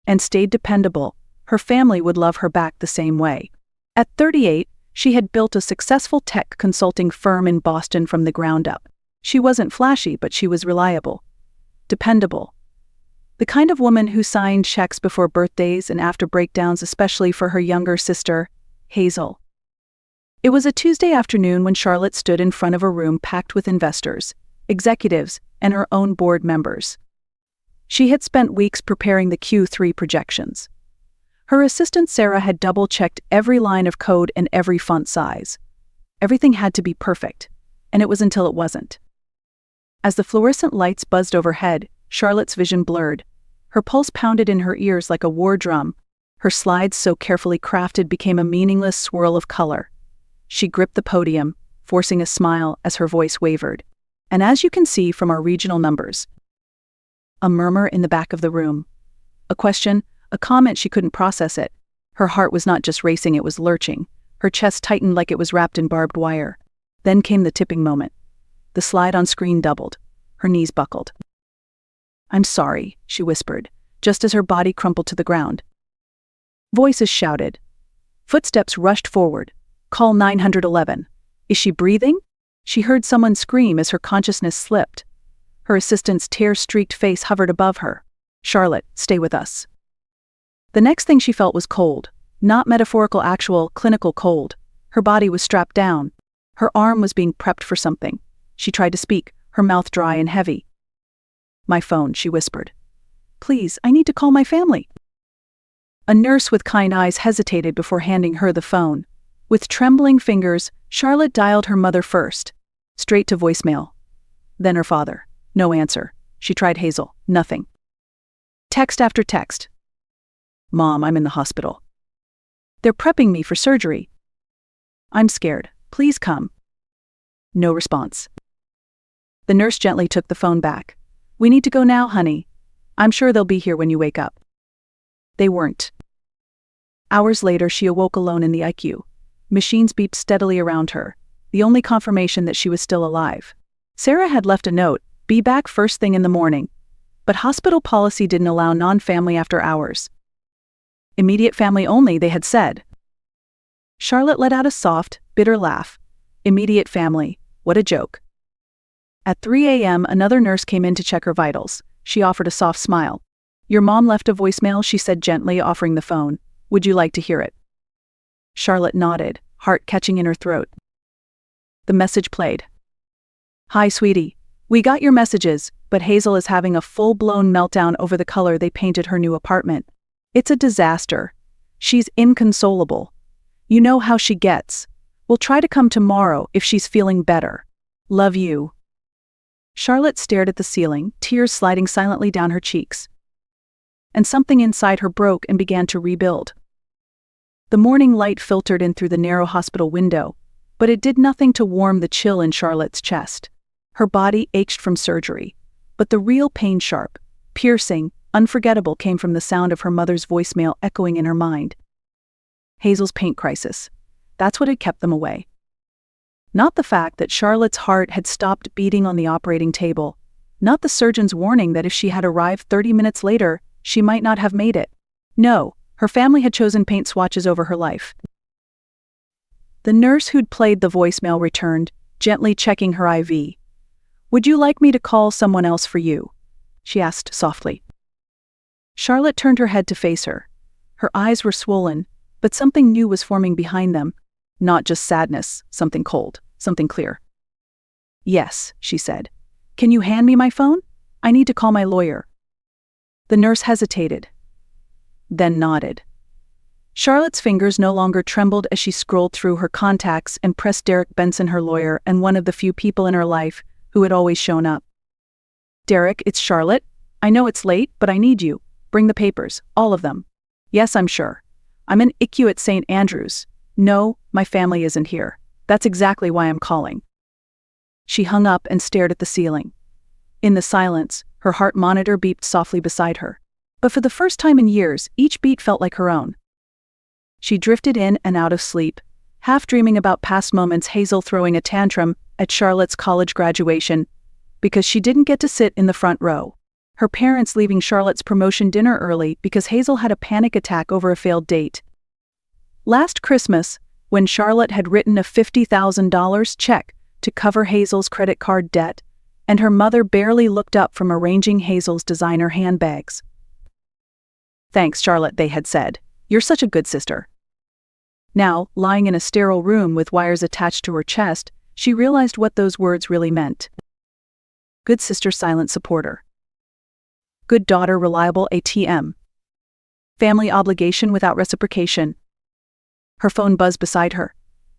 and stayed dependable, her family would love her back the same way. At 38, she had built a successful tech consulting firm in Boston from the ground up. She wasn't flashy, but she was reliable. Dependable. The kind of woman who signed checks before birthdays and after breakdowns, especially for her younger sister, Hazel. It was a Tuesday afternoon when Charlotte stood in front of a room packed with investors, executives, and her own board members. She had spent weeks preparing the Q3 projections. Her assistant Sarah had double-checked every line of code and every font size. Everything had to be perfect, and it was until it wasn't. As the fluorescent lights buzzed overhead, Charlotte's vision blurred. Her pulse pounded in her ears like a war drum. Her slides, so carefully crafted, became a meaningless swirl of color. She gripped the podium, forcing a smile as her voice wavered. And as you can see from our regional numbers. A murmur in the back of the room. A question, a comment. She couldn't process it. Her heart was not just racing, it was lurching. Her chest tightened like it was wrapped in barbed wire. Then came the tipping moment. The slide on screen doubled. Her knees buckled. "I'm sorry," she whispered, just as her body crumpled to the ground. Voices shouted. Footsteps rushed forward. "Call 911. Is she breathing?" She heard someone scream as her consciousness slipped. Her assistant's tear-streaked face hovered above her. "Charlotte, stay with us." The next thing she felt was cold. Not metaphorical, actual, clinical cold. Her body was strapped down. Her arm was being prepped for something. She tried to speak, her mouth dry and heavy. "My phone," she whispered. "Please, I need to call my family." A nurse with kind eyes hesitated before handing her the phone. With trembling fingers, Charlotte dialed her mother first. Straight to voicemail. Then her father. No answer. She tried Hazel. Nothing. Text after text. "Mom, I'm in the hospital. They're prepping me for surgery. I'm scared. Please come." No response. The nurse gently took the phone back. "We need to go now, honey. I'm sure they'll be here when you wake up." They weren't. Hours later, she awoke alone in the ICU. Machines beeped steadily around her, the only confirmation that she was still alive. Sarah had left a note, "Be back first thing in the morning." But hospital policy didn't allow non-family after hours. Immediate family only, they had said. Charlotte let out a soft, bitter laugh. Immediate family, what a joke. At 3 a.m., another nurse came in to check her vitals. She offered a soft smile. "Your mom left a voicemail," she said gently, offering the phone. "Would you like to hear it?" Charlotte nodded, heart catching in her throat. The message played. "Hi, sweetie. We got your messages, but Hazel is having a full-blown meltdown over the color they painted her new apartment. It's a disaster. She's inconsolable. You know how she gets. We'll try to come tomorrow if she's feeling better. Love you." Charlotte stared at the ceiling, tears sliding silently down her cheeks. And something inside her broke and began to rebuild. The morning light filtered in through the narrow hospital window, but it did nothing to warm the chill in Charlotte's chest. Her body ached from surgery, but the real pain, sharp, piercing, unforgettable, came from the sound of her mother's voicemail echoing in her mind. Hazel's paint crisis. That's what had kept them away. Not the fact that Charlotte's heart had stopped beating on the operating table. Not the surgeon's warning that if she had arrived 30 minutes later, she might not have made it. No, her family had chosen paint swatches over her life. The nurse who'd played the voicemail returned, gently checking her IV. "Would you like me to call someone else for you?" she asked softly. Charlotte turned her head to face her. Her eyes were swollen, but something new was forming behind them. Not just sadness, something cold, something clear. "Yes," she said. "Can you hand me my phone? I need to call my lawyer." The nurse hesitated, then nodded. Charlotte's fingers no longer trembled as she scrolled through her contacts and pressed Derek Benson, her lawyer, and one of the few people in her life who had always shown up. "Derek, it's Charlotte. I know it's late, but I need you. Bring the papers, all of them." "Yes, I'm sure. I'm in ICU at St. Andrews." "No, my family isn't here. That's exactly why I'm calling." She hung up and stared at the ceiling. In the silence, her heart monitor beeped softly beside her. But for the first time in years, each beat felt like her own. She drifted in and out of sleep, half dreaming about past moments, Hazel throwing a tantrum at Charlotte's college graduation because she didn't get to sit in the front row. her parents leaving Charlotte's promotion dinner early because Hazel had a panic attack over a failed date. Last Christmas, when Charlotte had written a $50,000 check to cover Hazel's credit card debt, and her mother barely looked up from arranging Hazel's designer handbags. "Thanks, Charlotte," they had said. "You're such a good sister." Now, lying in a sterile room with wires attached to her chest, she realized what those words really meant. Good sister, silent supporter. Good daughter, reliable ATM. Family obligation without reciprocation. Her phone buzzed beside her.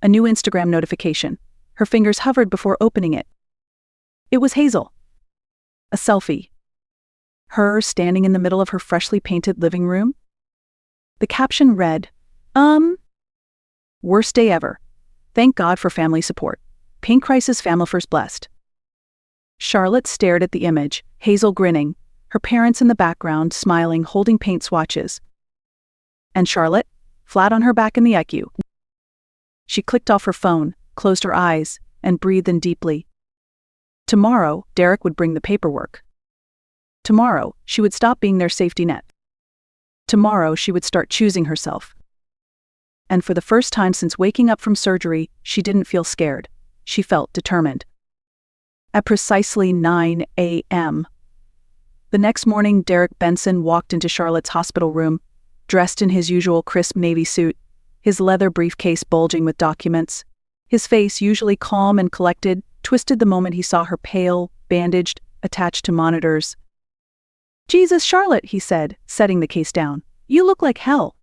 A new Instagram notification. Her fingers hovered before opening it. It was Hazel. A selfie. Her standing in the middle of her freshly painted living room. The caption read, "Worst day ever. Thank God for family support. Pink crisis family first blessed." Charlotte stared at the image, Hazel grinning, her parents in the background smiling, holding paint swatches. And Charlotte, flat on her back in the ICU. She clicked off her phone, closed her eyes, and breathed in deeply. Tomorrow, Derek would bring the paperwork. Tomorrow, she would stop being their safety net. Tomorrow, she would start choosing herself. And for the first time since waking up from surgery, she didn't feel scared. She felt determined. At precisely 9 a.m. the next morning, Derek Benson walked into Charlotte's hospital room, dressed in his usual crisp navy suit, his leather briefcase bulging with documents. His face, usually calm and collected, twisted the moment he saw her pale, bandaged, attached to monitors. "Jesus, Charlotte," he said, setting the case down. "You look like hell."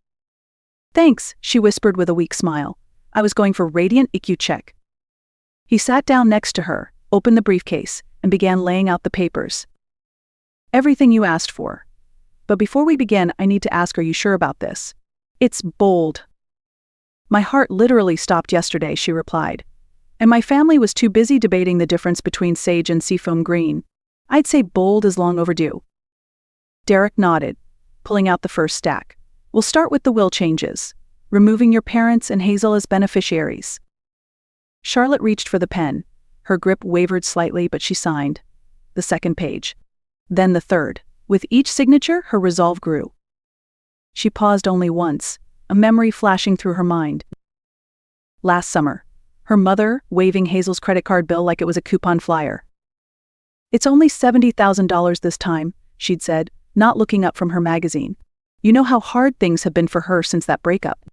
"Thanks," she whispered with a weak smile. "I was going for radiant ICU check." He sat down next to her, opened the briefcase, and began laying out the papers. "Everything you asked for. But before we begin, I need to ask, are you sure about this? It's bold." "My heart literally stopped yesterday," she replied. "And my family was too busy debating the difference between sage and seafoam green. I'd say bold is long overdue." Derek nodded, pulling out the first stack. "We'll start with the will changes, removing your parents and Hazel as beneficiaries." Charlotte reached for the pen. Her grip wavered slightly, but she signed. The second page. Then the third. With each signature, her resolve grew. She paused only once, a memory flashing through her mind. Last summer, her mother waving Hazel's credit card bill like it was a coupon flyer. "It's only $70,000 this time," she'd said, not looking up from her magazine. "You know how hard things have been for her since that breakup."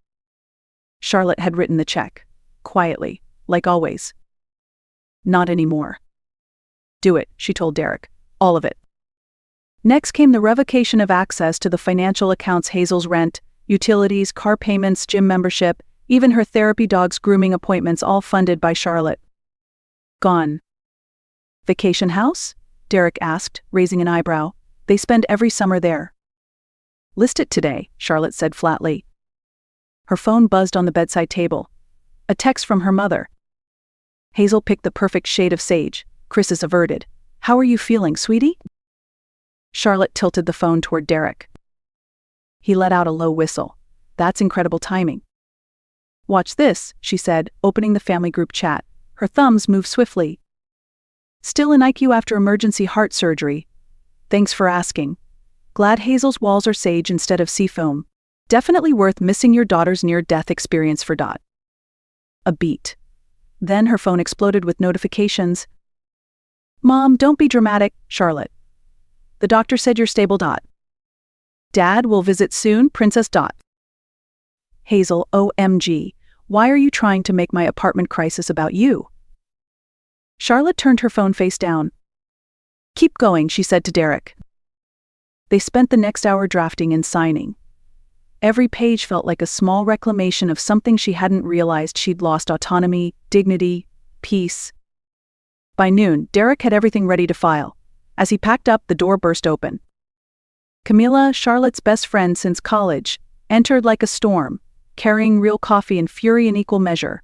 Charlotte had written the check, quietly, like always. "Not anymore." "Do it," she told Derek. "All of it." Next came the revocation of access to the financial accounts, Hazel's rent, utilities, car payments, gym membership, even her therapy dog's grooming appointments, all funded by Charlotte. Gone. "Vacation house?" Derek asked, raising an eyebrow. "They spend every summer there." "List it today," Charlotte said flatly. Her phone buzzed on the bedside table. A text from her mother. Hazel picked the perfect shade of sage, Chris's averted. "How are you feeling, sweetie?" Charlotte tilted the phone toward Derek. He let out a low whistle. "That's incredible timing." "Watch this," she said, opening the family group chat. Her thumbs moved swiftly. "Still in ICU after emergency heart surgery. Thanks for asking. Glad Hazel's walls are sage instead of seafoam. Definitely worth missing your daughter's near-death experience for Dot." A beat. Then her phone exploded with notifications. "Mom, don't be dramatic, Charlotte. The doctor said you're stable. Dot. Dad will visit soon, Princess. Dot. Hazel, OMG, why are you trying to make my apartment crisis about you?" Charlotte turned her phone face down. "Keep going," she said to Derek. They spent the next hour drafting and signing. Every page felt like a small reclamation of something she hadn't realized she'd lost: autonomy, dignity, peace. By noon, Derek had everything ready to file. As he packed up, the door burst open. Camila, Charlotte's best friend since college, entered like a storm, carrying real coffee and fury in equal measure.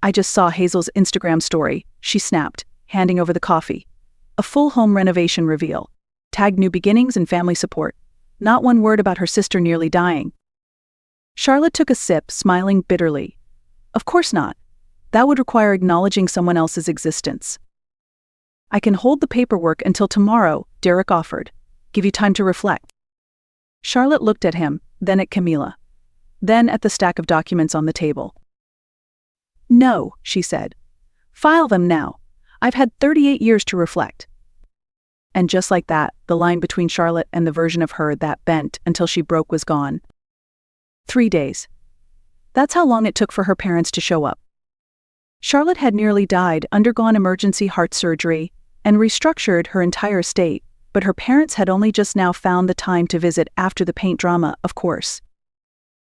"I just saw Hazel's Instagram story," she snapped, handing over the coffee. "A full home renovation reveal. Tagged new beginnings and family support. Not one word about her sister nearly dying." Charlotte took a sip, smiling bitterly. Of course not. That would require acknowledging someone else's existence. I can hold the paperwork until tomorrow, Derek offered. Give you time to reflect. Charlotte looked at him, then at Camila. Then at the stack of documents on the table. No, she said. File them now. I've had 38 years to reflect. And just like that, the line between Charlotte and the version of her that bent until she broke was gone. 3 days. That's how long it took for her parents to show up. Charlotte had nearly died, undergone emergency heart surgery, and restructured her entire estate, but her parents had only just now found the time to visit after the paint drama, of course.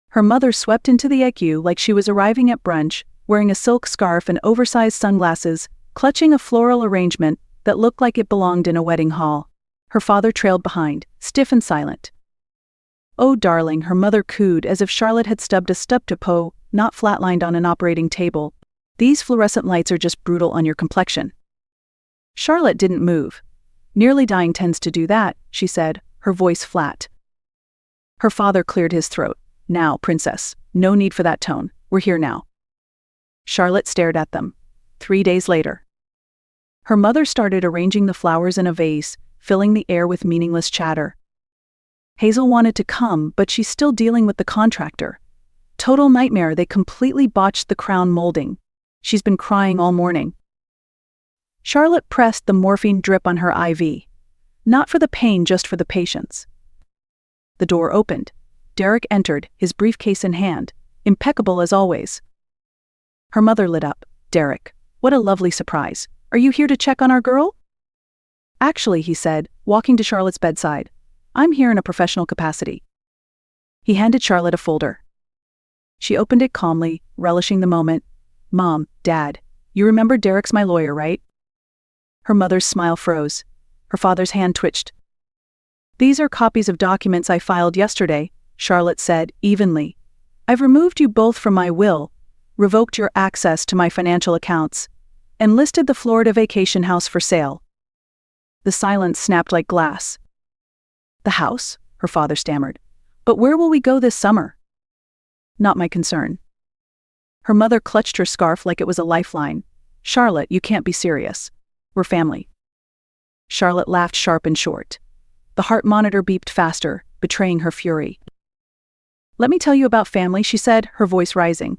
Her mother swept into the ICU like she was arriving at brunch, wearing a silk scarf and oversized sunglasses, clutching a floral arrangement that looked like it belonged in a wedding hall. Her father trailed behind, stiff and silent. Oh, darling, her mother cooed as if Charlotte had stubbed a stub-to-toe, not flatlined on an operating table. These fluorescent lights are just brutal on your complexion. Charlotte didn't move. Nearly dying tends to do that, she said, her voice flat. Her father cleared his throat. Now, princess, no need for that tone. We're here now. Charlotte stared at them. 3 days later. Her mother started arranging the flowers in a vase, filling the air with meaningless chatter. Hazel wanted to come, but she's still dealing with the contractor. Total nightmare, they completely botched the crown molding. She's been crying all morning. Charlotte pressed the morphine drip on her IV. Not for the pain, just for the patience. The door opened. Derek entered, his briefcase in hand, impeccable as always. Her mother lit up. Derek, what a lovely surprise. Are you here to check on our girl? Actually, he said, walking to Charlotte's bedside. I'm here in a professional capacity. He handed Charlotte a folder. She opened it calmly, relishing the moment. Mom, Dad, you remember Derek's my lawyer, right? Her mother's smile froze. Her father's hand twitched. These are copies of documents I filed yesterday, Charlotte said, evenly. I've removed you both from my will, revoked your access to my financial accounts, and listed the Florida vacation house for sale. The silence snapped like glass. The house? Her father stammered. But where will we go this summer? Not my concern. Her mother clutched her scarf like it was a lifeline. Charlotte, you can't be serious. We're family. Charlotte laughed sharp and short. The heart monitor beeped faster, betraying her fury. Let me tell you about family, she said, her voice rising.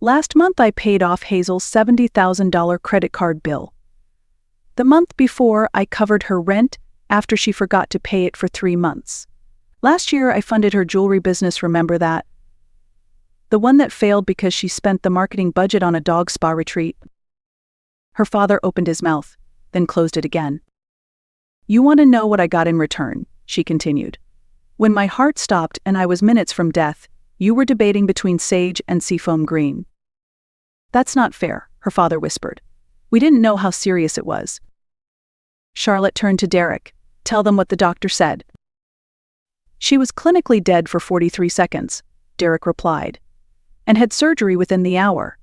Last month I paid off Hazel's $70,000 credit card bill. The month before, I covered her rent after she forgot to pay it for 3 months. Last year I funded her jewelry business, remember that? The one that failed because she spent the marketing budget on a dog spa retreat. Her father opened his mouth, then closed it again. You want to know what I got in return, she continued. When my heart stopped and I was minutes from death, you were debating between sage and seafoam green. That's not fair, her father whispered. We didn't know how serious it was. Charlotte turned to Derek. Tell them what the doctor said. She was clinically dead for 43 seconds, Derek replied, and had surgery within the hour.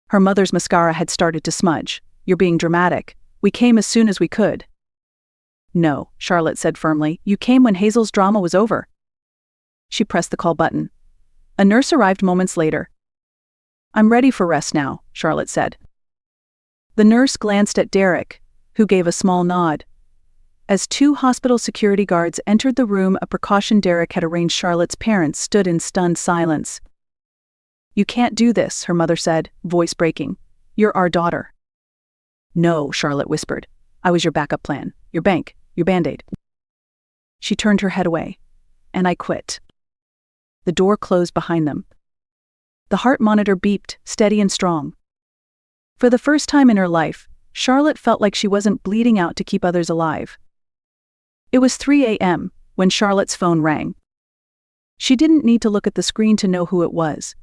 Her mother's mascara had started to smudge. You're being dramatic. We came as soon as we could. No, Charlotte said firmly. You came when Hazel's drama was over. She pressed the call button. A nurse arrived moments later. I'm ready for rest now, Charlotte said. The nurse glanced at Derek, who gave a small nod. As 2 hospital security guards entered the room, a precaution Derek had arranged, Charlotte's parents stood in stunned silence. You can't do this, her mother said, voice breaking. You're our daughter. No, Charlotte whispered. I was your backup plan, your bank, your Band-Aid. She turned her head away. And I quit. The door closed behind them. The heart monitor beeped, steady and strong. For the first time in her life, Charlotte felt like she wasn't bleeding out to keep others alive. It was 3 a.m. when Charlotte's phone rang. She didn't need to look at the screen to know who it was.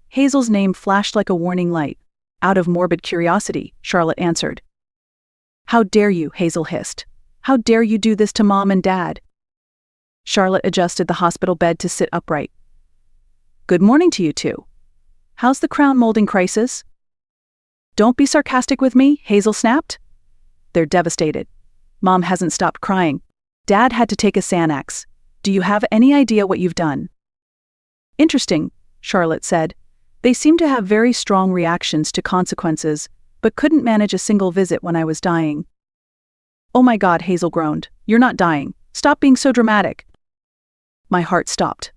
Hazel's name flashed like a warning light. Out of morbid curiosity, Charlotte answered. How dare you, Hazel hissed. How dare you do this to Mom and Dad? Charlotte adjusted the hospital bed to sit upright. Good morning to you two. How's the crown molding crisis? Don't be sarcastic with me, Hazel snapped. They're devastated. Mom hasn't stopped crying. Dad had to take a Xanax. Do you have any idea what you've done? Interesting, Charlotte said. They seem to have very strong reactions to consequences, but couldn't manage a single visit when I was dying. Oh my God, Hazel groaned. You're not dying. Stop being so dramatic. My heart stopped.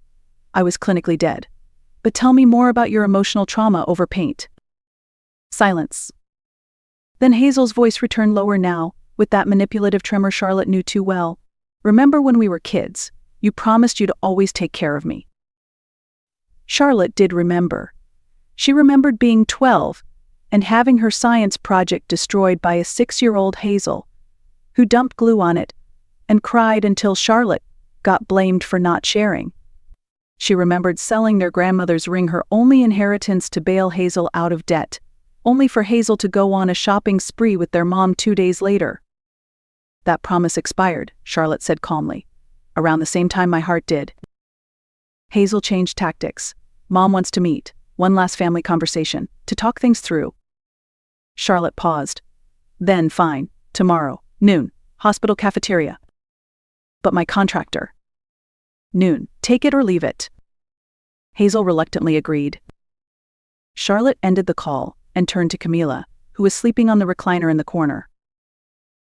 I was clinically dead. But tell me more about your emotional trauma over paint. Silence. Then Hazel's voice returned lower now, with that manipulative tremor Charlotte knew too well. Remember when we were kids? You promised you'd always take care of me. Charlotte did remember. She remembered being 12 and having her science project destroyed by a 6-year-old Hazel, who dumped glue on it and cried until Charlotte got blamed for not sharing. She remembered selling their grandmother's ring, her only inheritance, to bail Hazel out of debt, only for Hazel to go on a shopping spree with their mom 2 days later. That promise expired, Charlotte said calmly. Around the same time my heart did. Hazel changed tactics. Mom wants to meet. One last family conversation, to talk things through. Charlotte paused. Then, fine, tomorrow, noon, hospital cafeteria. But my contractor. Noon, take it or leave it. Hazel reluctantly agreed. Charlotte ended the call and turned to Camila, who was sleeping on the recliner in the corner.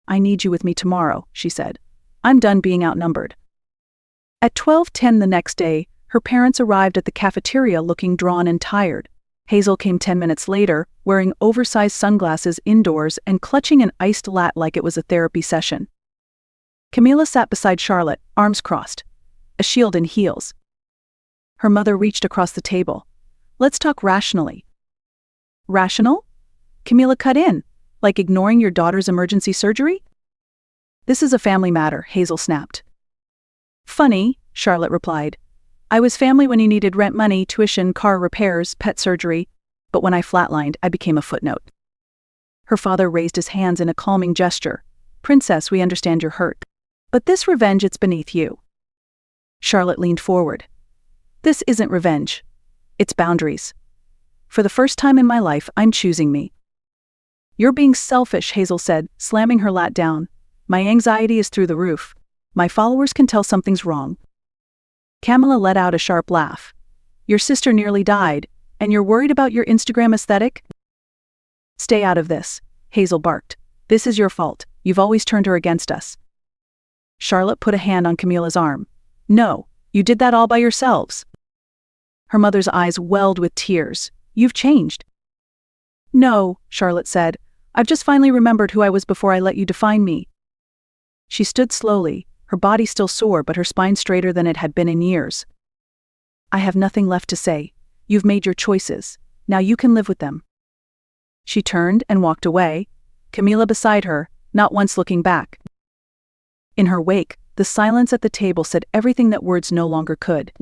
I need you with me tomorrow, she said. I'm done being outnumbered. At 12:10 the next day, her parents arrived at the cafeteria looking drawn and tired. Hazel came 10 minutes later, wearing oversized sunglasses indoors and clutching an iced latte like it was a therapy session. Camila sat beside Charlotte, arms crossed, a shield in heels. Her mother reached across the table. Let's talk rationally. Rational? Camila cut in. Like ignoring your daughter's emergency surgery? This is a family matter, Hazel snapped. Funny, Charlotte replied. I was family when you needed rent money, tuition, car repairs, pet surgery, but when I flatlined, I became a footnote. Her father raised his hands in a calming gesture. Princess, we understand you're hurt. But this revenge, it's beneath you. Charlotte leaned forward. This isn't revenge. It's boundaries. For the first time in my life, I'm choosing me. You're being selfish, Hazel said, slamming her lat down. My anxiety is through the roof. My followers can tell something's wrong. Camila let out a sharp laugh. Your sister nearly died, and you're worried about your Instagram aesthetic? Stay out of this, Hazel barked. This is your fault. You've always turned her against us. Charlotte put a hand on Camila's arm. No, you did that all by yourselves. Her mother's eyes welled with tears. You've changed. No, Charlotte said. I've just finally remembered who I was before I let you define me. She stood slowly, her body still sore but her spine straighter than it had been in years. I have nothing left to say. You've made your choices. Now you can live with them. She turned and walked away, Camila beside her, not once looking back. In her wake, the silence at the table said everything that words no longer could.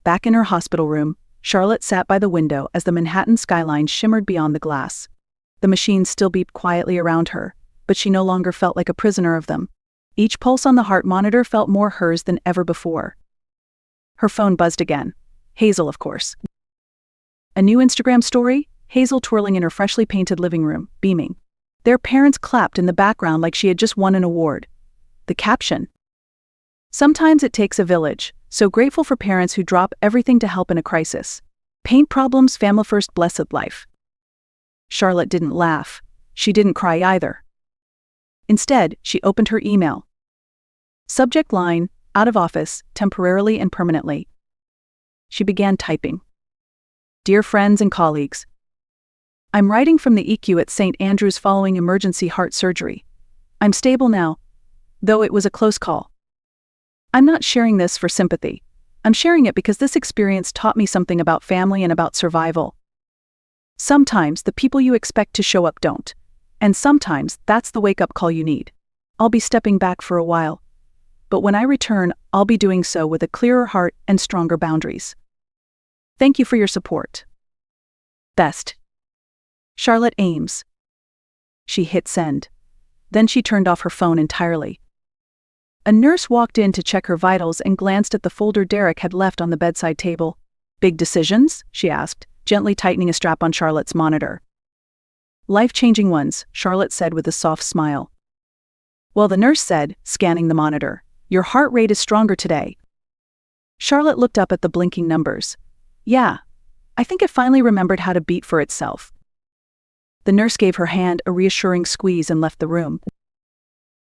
Back in her hospital room, Charlotte sat by the window as the Manhattan skyline shimmered beyond the glass. The machines still beeped quietly around her, but she no longer felt like a prisoner of them. Each pulse on the heart monitor felt more hers than ever before. Her phone buzzed again. Hazel, of course. A new Instagram story? Hazel twirling in her freshly painted living room, beaming. Their parents clapped in the background like she had just won an award. The caption. Sometimes it takes a village, so grateful for parents who drop everything to help in a crisis. Paint problems, family first, blessed life. Charlotte didn't laugh. She didn't cry either. Instead, she opened her email. Subject line, out of office, temporarily and permanently. She began typing. Dear friends and colleagues. I'm writing from the ICU at St. Andrews following emergency heart surgery. I'm stable now, though it was a close call. I'm not sharing this for sympathy. I'm sharing it because this experience taught me something about family and about survival. Sometimes the people you expect to show up don't. And sometimes that's the wake-up call you need. I'll be stepping back for a while. But when I return, I'll be doing so with a clearer heart and stronger boundaries. Thank you for your support. Best. Charlotte Ames. She hit send. Then she turned off her phone entirely. A nurse walked in to check her vitals and glanced at the folder Derek had left on the bedside table. Big decisions? She asked, gently tightening a strap on Charlotte's monitor. Life-changing ones, Charlotte said with a soft smile. Well, the nurse said, scanning the monitor, your heart rate is stronger today. Charlotte looked up at the blinking numbers. Yeah, I think it finally remembered how to beat for itself. The nurse gave her hand a reassuring squeeze and left the room.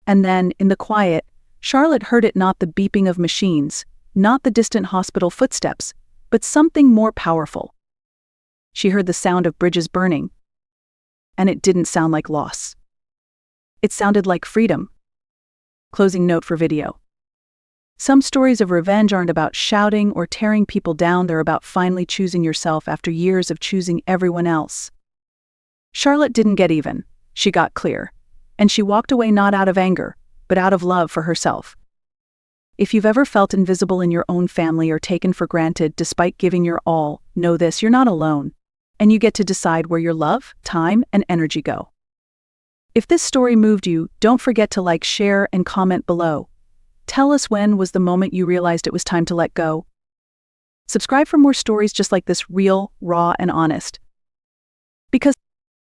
And then, in the quiet, Charlotte heard it, not the beeping of machines, not the distant hospital footsteps, but something more powerful. She heard the sound of bridges burning. And it didn't sound like loss. It sounded like freedom. Closing note for video. Some stories of revenge aren't about shouting or tearing people down, they're about finally choosing yourself after years of choosing everyone else. Charlotte didn't get even, she got clear. And she walked away not out of anger, but out of love for herself. If you've ever felt invisible in your own family or taken for granted despite giving your all, know this: you're not alone. And you get to decide where your love, time, and energy go. If this story moved you, don't forget to like, share, and comment below. Tell us, when was the moment you realized it was time to let go? Subscribe for more stories just like this, real, raw, and honest. Because